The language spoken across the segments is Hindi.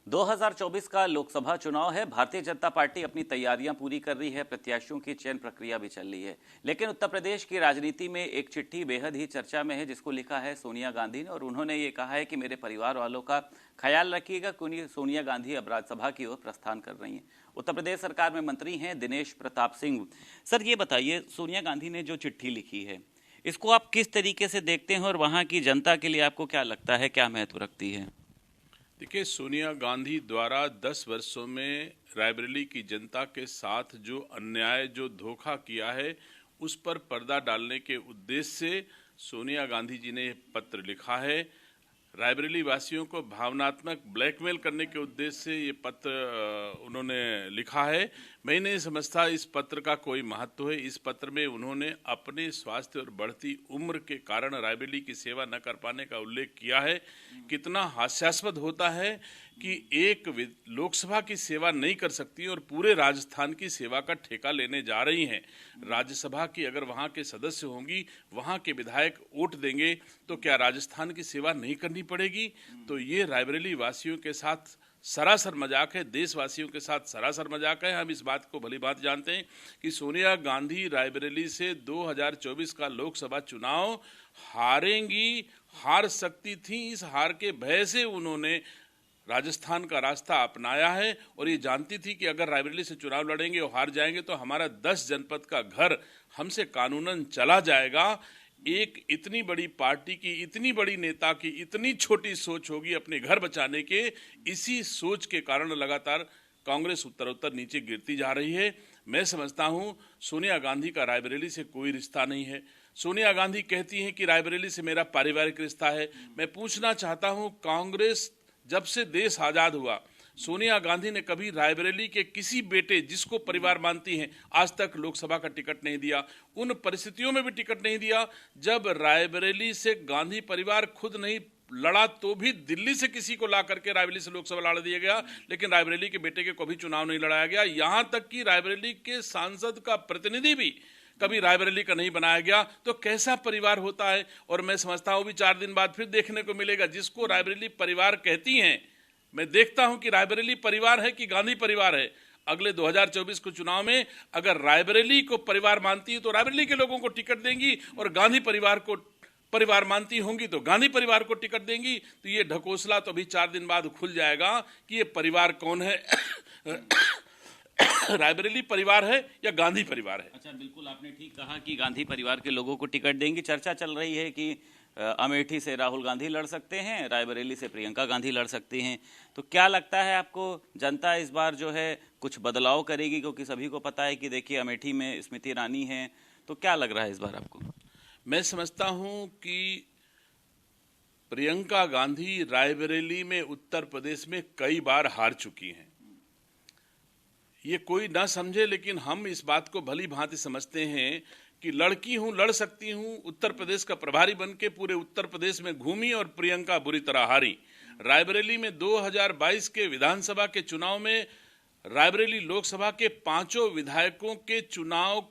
2024 का लोकसभा चुनाव है। भारतीय जनता पार्टी अपनी तैयारियां पूरी कर रही है, प्रत्याशियों की चयन प्रक्रिया भी चल रही है। लेकिन उत्तर प्रदेश की राजनीति में एक चिट्ठी बेहद ही चर्चा में है, जिसको लिखा है सोनिया गांधी ने, और उन्होंने ये कहा है कि मेरे परिवार वालों का ख्याल रखिएगा, क्योंकि सोनिया गांधी अब राज्यसभा की ओर प्रस्थान कर रही हैं। उत्तर प्रदेश सरकार में मंत्री हैं दिनेश प्रताप सिंह। सर, ये बताइए, सोनिया गांधी ने जो चिट्ठी लिखी है, इसको आप किस तरीके से देखते हैं और वहाँ की जनता के लिए आपको क्या लगता है, क्या महत्व रखती है? देखिए, सोनिया गांधी द्वारा 10 वर्षों में रायबरेली की जनता के साथ जो अन्याय, जो धोखा किया है, उस पर पर्दा डालने के उद्देश्य से सोनिया गांधी जी ने पत्र लिखा है। रायबरेली वासियों को भावनात्मक ब्लैकमेल करने के उद्देश्य से ये पत्र उन्होंने लिखा है। मैं नहीं समझता इस पत्र का कोई महत्व है। इस पत्र में उन्होंने अपने स्वास्थ्य और बढ़ती उम्र के कारण रायबरेली की सेवा न कर पाने का उल्लेख किया है। कितना हास्यास्पद होता है कि एक लोकसभा की सेवा नहीं कर सकती और पूरे राजस्थान की सेवा का ठेका लेने जा रही हैं। राज्यसभा की अगर वहाँ के सदस्य होंगी, वहाँ के विधायक वोट देंगे, तो क्या राजस्थान की सेवा नहीं करनी पड़ेगी? तो ये रायबरेली वासियों के साथ सरासर मजाक है, देशवासियों के साथ सरासर मजाक है। हम इस बात को भली बात जानते हैं कि सोनिया गांधी रायबरेली से 2024 का लोकसभा चुनाव हारेंगी, हार सकती थी। इस हार के भय से उन्होंने राजस्थान का रास्ता अपनाया है और ये जानती थी कि अगर रायबरेली से चुनाव लड़ेंगे और हार जाएंगे तो हमारा 10 जनपद का घर हमसे कानूनन चला जाएगा। एक इतनी बड़ी पार्टी की, इतनी बड़ी नेता की इतनी छोटी सोच होगी अपने घर बचाने के। इसी सोच के कारण लगातार कांग्रेस उत्तरोत्तर नीचे गिरती जा रही है। मैं समझता हूं सोनिया गांधी का रायबरेली से कोई रिश्ता नहीं है। सोनिया गांधी कहती हैं कि रायबरेली से मेरा पारिवारिक रिश्ता है। मैं पूछना चाहता हूं, कांग्रेस जब से देश आजाद हुआ, सोनिया गांधी ने कभी रायबरेली के किसी बेटे, जिसको परिवार मानती हैं, आज तक लोकसभा का टिकट नहीं दिया। उन परिस्थितियों में भी टिकट नहीं दिया जब रायबरेली से गांधी परिवार खुद नहीं लड़ा, तो भी दिल्ली से किसी को ला करके रायबरेली से लोकसभा लड़ा दिया गया, लेकिन रायबरेली के बेटे के कभी चुनाव नहीं लड़ाया गया। यहां तक कि रायबरेली के सांसद का प्रतिनिधि भी कभी रायबरेली का नहीं बनाया गया। तो कैसा परिवार होता है? और मैं समझता हूं भी 4 दिन बाद फिर देखने को मिलेगा। जिसको रायबरेली परिवार कहती हैं, मैं देखता हूं कि रायबरेली परिवार है कि गांधी परिवार है। अगले 2024 के चुनाव में अगर रायबरेली को परिवार मानती है तो रायबरेली के लोगों को टिकट देंगी, और गांधी परिवार को परिवार मानती होंगी तो गांधी परिवार को टिकट देंगी। तो ये ढकोसला तो अभी 4 दिन बाद खुल जाएगा कि ये परिवार कौन है। रायबरेली परिवार है या गांधी परिवार है? अच्छा, बिल्कुल आपने ठीक कहा कि गांधी परिवार के लोगों को टिकट देंगी। चर्चा चल रही है कि अमेठी से राहुल गांधी लड़ सकते हैं, रायबरेली से प्रियंका गांधी लड़ सकती हैं। तो क्या लगता है आपको, जनता इस बार जो है कुछ बदलाव करेगी? क्योंकि सभी को पता है कि देखिए अमेठी में स्मृति ईरानी है। तो क्या लग रहा है इस बार आपको? मैं समझता हूं कि प्रियंका गांधी रायबरेली में उत्तर प्रदेश में कई बार हार चुकी हैं। ये कोई ना समझे, लेकिन हम इस बात को भली भांति समझते हैं कि लड़की हूं, लड़ सकती हूं। उत्तर प्रदेश का प्रभारी बनके पूरे उत्तर प्रदेश में घूमी और प्रियंका बुरी तरह हारी। रायबरेली में 2022 के विधानसभा के चुनाव में रायबरेली लोकसभा के 5 विधायकों के चुनाव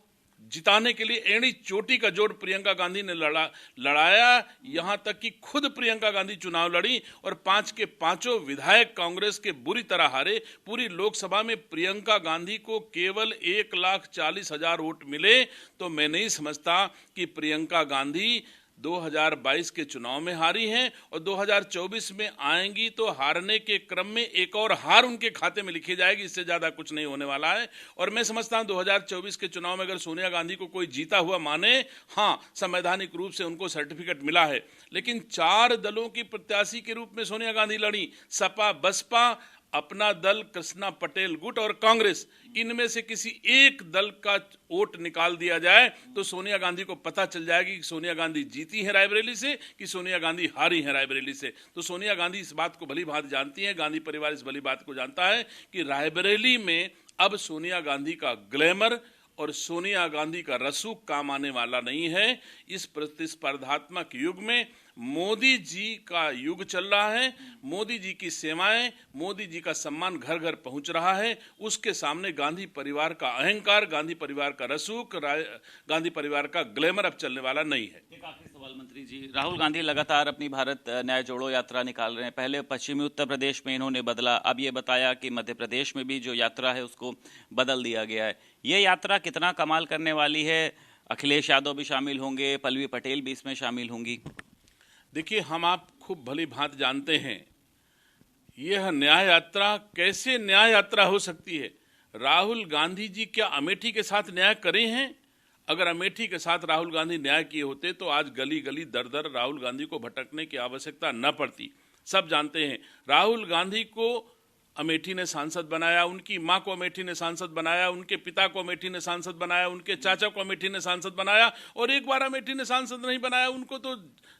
जिताने के लिए एड़ी चोटी का जोड़ प्रियंका गांधी ने लड़ाया। यहां तक कि खुद प्रियंका गांधी चुनाव लड़ी और 5 के 5 विधायक कांग्रेस के बुरी तरह हारे। पूरी लोकसभा में प्रियंका गांधी को केवल 1,40,000 वोट मिले। तो मैं नहीं समझता कि प्रियंका गांधी 2022 के चुनाव में हारी हैं और 2024 में आएंगी तो हारने के क्रम में एक और हार उनके खाते में लिखी जाएगी। इससे ज्यादा कुछ नहीं होने वाला है। और मैं समझता हूं 2024 के चुनाव में अगर सोनिया गांधी को कोई जीता हुआ माने, हाँ, संवैधानिक रूप से उनको सर्टिफिकेट मिला है, लेकिन 4 दलों की प्रत्याशी के रूप में सोनिया गांधी लड़ी। सपा, बसपा, अपना दल, कृष्णा पटेल गुट और कांग्रेस, इनमें से किसी एक दल का वोट निकाल दिया जाए तो सोनिया गांधी को पता चल जाएगी कि सोनिया गांधी जीती है रायबरेली से कि सोनिया गांधी हारी है रायबरेली से। तो सोनिया गांधी इस बात को भली भांति जानती है, गांधी परिवार इस भली बात को जानता है कि रायबरेली में अब सोनिया गांधी का ग्लैमर और सोनिया गांधी का रसूख काम आने वाला नहीं है। इस प्रतिस्पर्धात्मक युग में मोदी जी का युग चल रहा है, मोदी जी की सेवाएं, मोदी जी का सम्मान घर घर पहुंच रहा है। उसके सामने गांधी परिवार का अहंकार, गांधी परिवार का रसूख, गांधी परिवार का ग्लैमर अब चलने वाला नहीं है। एक आखिरी सवाल मंत्री जी, राहुल गांधी लगातार अपनी भारत न्याय जोड़ो यात्रा निकाल रहे हैं। पहले पश्चिमी उत्तर प्रदेश में इन्होंने बदला, अब ये बताया कि मध्य प्रदेश में भी जो यात्रा है उसको बदल दिया गया है। ये यात्रा कितना कमाल करने वाली है? अखिलेश यादव भी शामिल होंगे, पल्लवी पटेल भी इसमें शामिल होंगी। देखिए, हम आप खूब भली भांति जानते हैं यह न्याय यात्रा कैसे न्याय यात्रा हो सकती है। राहुल गांधी जी क्या अमेठी के साथ न्याय करे हैं? अगर अमेठी के साथ राहुल गांधी न्याय किए होते तो आज गली गली दर दर राहुल गांधी को भटकने की आवश्यकता न पड़ती। सब जानते हैं राहुल गांधी को अमेठी ने सांसद बनाया, उनकी मां को अमेठी ने सांसद बनाया, उनके पिता को अमेठी ने सांसद बनाया, उनके चाचा को अमेठी ने सांसद बनाया, और एक बार अमेठी ने सांसद नहीं बनाया उनको तो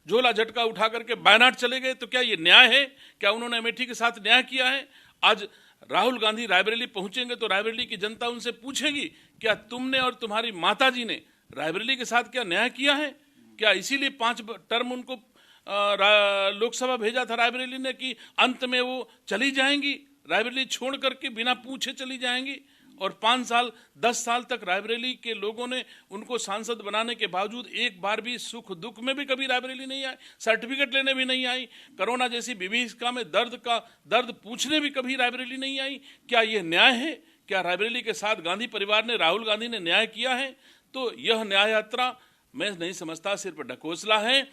झोला झटका उठा करके वायनाड चले गए। तो क्या ये न्याय है? क्या उन्होंने अमेठी के साथ न्याय किया है? आज राहुल गांधी रायबरेली पहुंचेंगे तो रायबरेली की जनता उनसे पूछेगी, क्या तुमने और तुम्हारी माताजी ने रायबरेली के साथ क्या न्याय किया है? क्या इसीलिए 5 टर्म उनको लोकसभा भेजा था रायबरेली ने कि अंत में वो चली जाएंगी, रायबरेली छोड़ करके बिना पूछे चली जाएंगी? और 5 साल 10 साल तक रायबरेली के लोगों ने उनको सांसद बनाने के बावजूद एक बार भी सुख दुख में भी कभी रायबरेली नहीं आई, सर्टिफिकेट लेने भी नहीं आई, कोरोना जैसी विभीषिका में दर्द पूछने भी कभी रायबरेली नहीं आई। क्या यह न्याय है? क्या रायबरेली के साथ गांधी परिवार ने, राहुल गांधी ने न्याय किया है? तो यह न्याय यात्रा मैं नहीं समझता, सिर्फ ढकोसला है।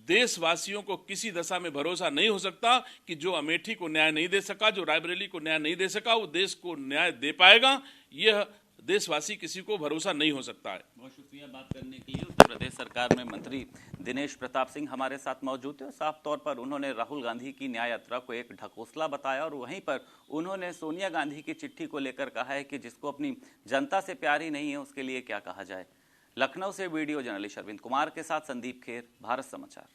देशवासियों को किसी दशा में भरोसा नहीं हो सकता कि जो अमेठी को न्याय नहीं दे सका, जो रायबरेली को न्याय नहीं दे सका, वो देश को न्याय दे पाएगा, यह देशवासी किसी को भरोसा नहीं हो सकता है। बहुत शुक्रिया बात करने के लिए। उत्तर प्रदेश सरकार में मंत्री दिनेश प्रताप सिंह हमारे साथ मौजूद थे। साफ तौर पर उन्होंने राहुल गांधी की न्याय यात्रा को एक ढकोसला बताया और वहीं पर उन्होंने सोनिया गांधी की चिट्ठी को लेकर कहा है कि जिसको अपनी जनता से प्यार ही नहीं है उसके लिए क्या कहा जाए। लखनऊ से वीडियो जर्नलिस्ट अरविंद कुमार के साथ संदीप खेर, भारत समाचार।